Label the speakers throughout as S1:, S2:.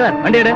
S1: Driver வண்டி எடு.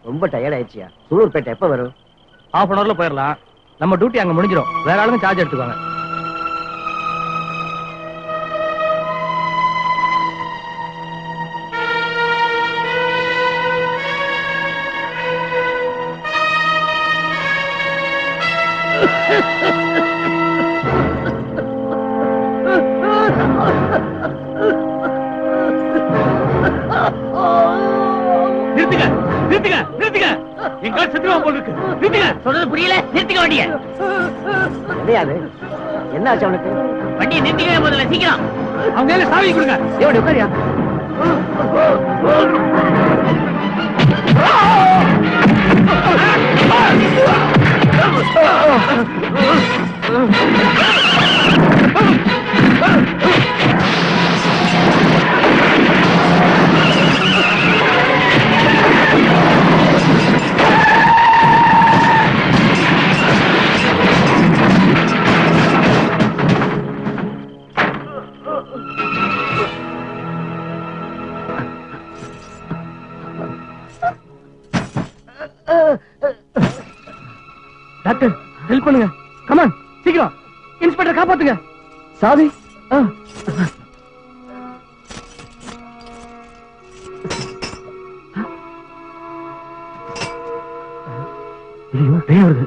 S2: ரொம்ப டயர்ட் ஆயிடுச்சியா. சூலூர்பேட்டை எப்ப வரும்?
S1: half an hourல போயிடலாம். நம்ம டியூட்டி அங்க முடிஞ்சிடும். வேற ஆளுங்க சார்ஜ் எடுத்துக்குவாங்க.
S3: நிறுத்துங்க நிறுத்துங்க நிறுத்துங்க. எங்க சத்திரமா போல் இருக்கு. நிறுத்துங்க.
S2: சொல்றது புரியல. நிறுத்திக்க வண்டிய. என்னையாது? என்ன ஆச்சு அவனுக்கு? வண்டியை நிறுத்திக்க முதல்ல சீக்கிரம்.
S3: அவங்க எல்லாம் சாவி கொடுங்க.
S2: எவடி உட்காரியா?
S1: டாக்டர் ஹெல்ப் பண்ணுங்க. கமான் சீக்கிரம். இன்ஸ்பெக்டர் காப்பாத்துங்க. சாவி வருது.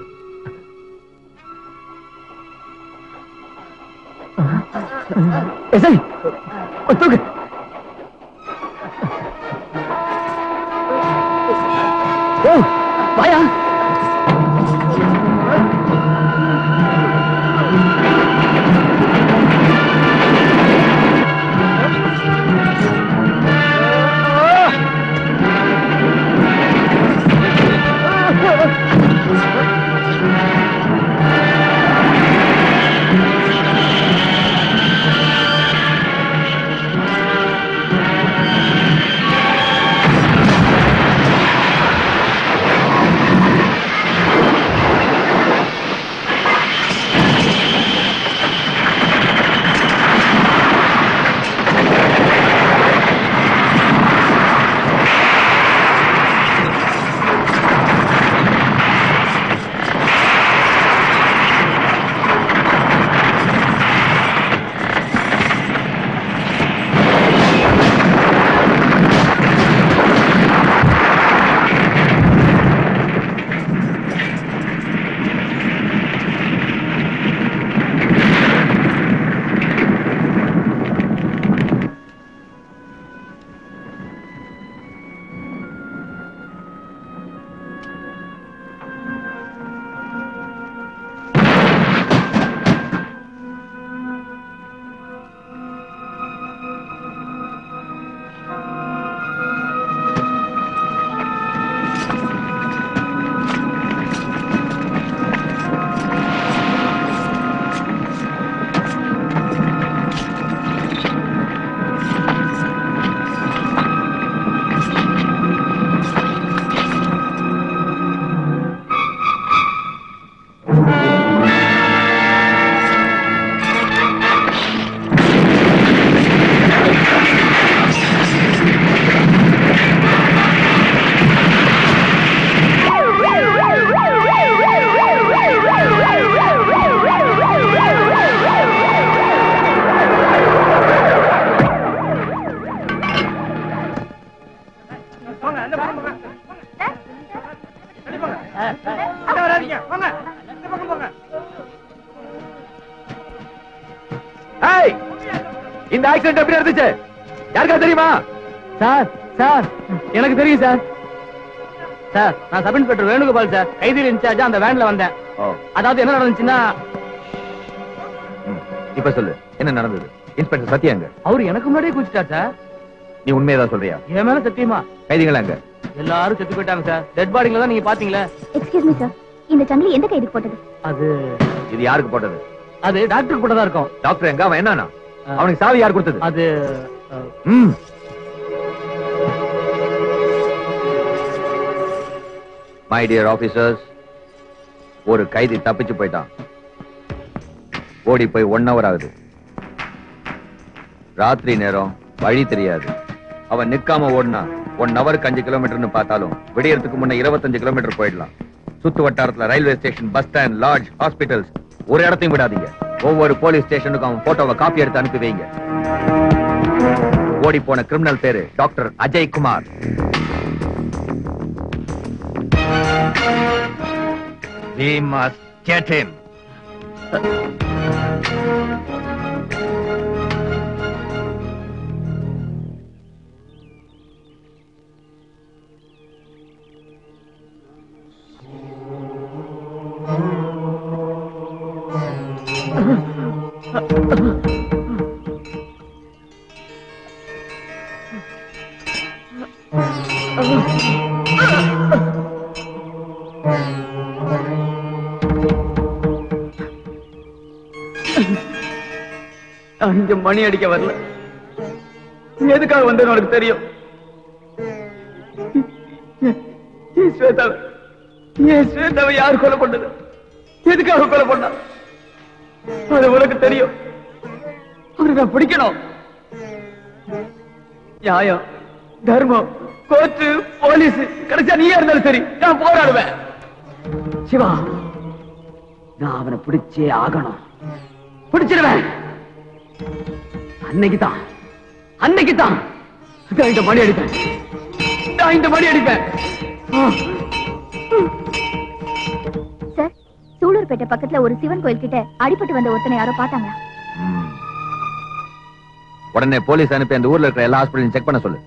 S1: தூக்கு. வாயா.
S3: வராதீங்க வாங்க இந்த பக்கம் போங்க.
S4: ஏய், இந்த ஆக்சிடென்ட் எப்படி நடந்துச்சு? யாருக்கா தெரியுமா?
S1: சார் சார் எனக்கு தெரியும் சார். சார் நான் சப் இன்ஸ்பெக்டர் வேணுகோபால் சார், கைதியில் இன்சார்ஜா அந்த வேன்ல வந்தேன். அதாவது என்ன நடந்துச்சுன்னா,
S4: இப்ப சொல்லு என்ன நடந்தது? இன்ஸ்பெக்டர் சத்யாங்க
S1: அவரு எனக்கு முன்னாடியே குதிச்சிட்டார் சார்.
S4: நீ உண்மையதான் சொல்றியா?
S1: என் மேல சத்தியமா.
S4: கைதிகள் அங்க
S1: எல்லாரும் செத்து போயிட்டாங்க சார். டெட் பாடிங்கள தான் நீங்க பாத்தீங்களா?
S5: எக்ஸ்கியூஸ் மீ சார், இந்த சங்கிலி எந்த கைதுக்கு போட்டது?
S1: அது
S4: இது யாருக்கு போட்டது?
S1: அது டாக்டருக்கு போட்டதா இருக்கும்.
S4: டாக்டர் எங்க? அவன் என்னன்னா அவனுக்கு சாவி யார் கொடுத்தது?
S1: அது
S4: மை டியர் ஆபீசர்ஸ், ஒரு கைதி தப்பிச்சு போயிட்டான். ஓடி போய் 1 hour ஆகுது. ராத்திரி நேரம், வழி தெரியாது. அவன் நிக்காம ஓடினா 1 hourக்கு 5 கிலோமீட்டர்னு பார்த்தாலும் விடியறதுக்கு முன்ன 25 கிலோமீட்டர் போயிடலாம். சுத்து வட்டாரத்துல railway station, bus stand, lodge, hospitals ஒரு இடத்தையும் விடாதீங்க. ஒவ்வொரு போலீஸ் ஸ்டேஷனுக்கும் அவன் போட்டோவை காப்பி எடுத்து அனுப்பி வைங்க. ஓடி போன கிரிமினல் பேரு doctor Ajay Kumar. We must get him.
S2: இங்க மணி அடிக்க வரல. எதுக்காக வந்தேன்னு உனக்கு தெரியும். ஸ்வேதாவை யார் கொலை பண்ணது? எதுக்காக கொலை பண்ணா? அது உனக்கு தெரியும். அவரை நான் பிடிக்கணும். நியாயம், தர்மம், கோர்ட்டு, போலீஸ், கிடைச்சா நீயா இருந்தாலும் சரி நான் போராடுவேன். சிவா, நான் அவனை பிடிச்சே ஆகணும். பிடிச்சிருவேன். அன்னைக்குதான் இந்த மணி அடிப்பேன். நான் இந்த மணி அடிப்பேன்.
S5: சார், சூலூர்பேட்டை பக்கத்துல ஒரு சிவன் கோயில் கிட்ட அடிபட்டு வந்த ஒருத்தனை யாரோ பார்த்தாங்களா?
S4: உடனே போலீஸ் அனுப்பி அந்த ஊர்ல இருக்கிற எல்லா ஹாஸ்பிட்டலையும் செக் பண்ண சொல்லு.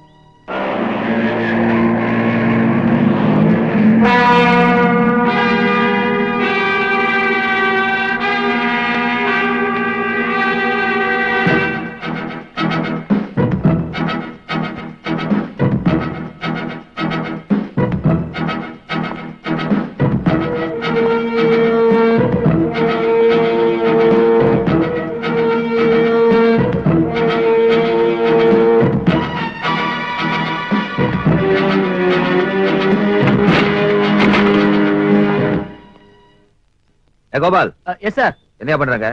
S4: கோபால்.
S1: Yes sir.
S4: என்ன பண்றாங்க?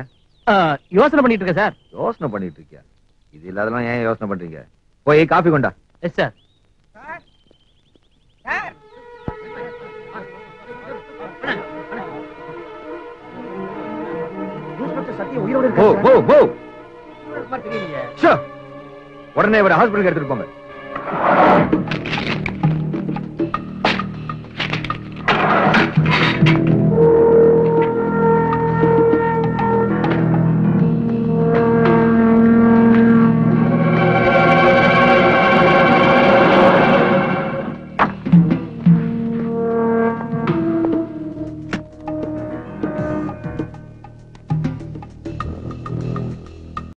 S1: யோசனை பண்ணிட்டு இருக்கேன் சார்.
S4: யோசனை பண்ணிட்டு இருக்கியா? இது இல்லாதெல்லாம் ஏன் யோசனை பண்றீங்க? போய் காபி கொண்டா.
S1: Yes sir.
S4: உடனே ஒரு ஹாஸ்பிட்டலுக்கு எடுத்துட்டு போங்க.